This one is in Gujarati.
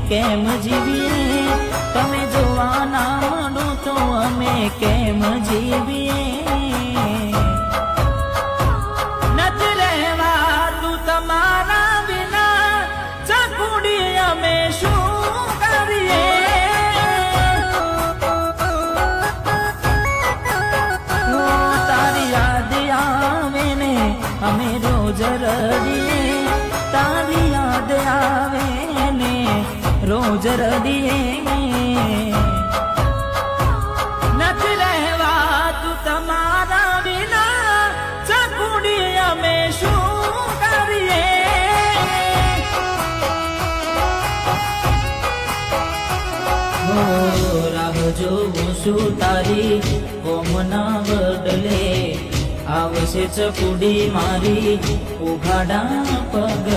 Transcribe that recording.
કેમ જીવીએ, તમે જોવા ના મળો તો અમે કેમ જીવીએ. નથી રહેવાતું તમારા વિના, ચકુડી અમે શું કરીએ. તારી યાદ આવે ને અમે રોજ રડીએ, તારી યાદ આવે ને રોજ રડીએ. નથી રહેવાતું તમારા વિના, ચકુડી અમે શું કરીએ. રાહ જોઉં છું તારી કોમના બદલે, આવશે ચકુડી મારી ઉઘાડા પગ.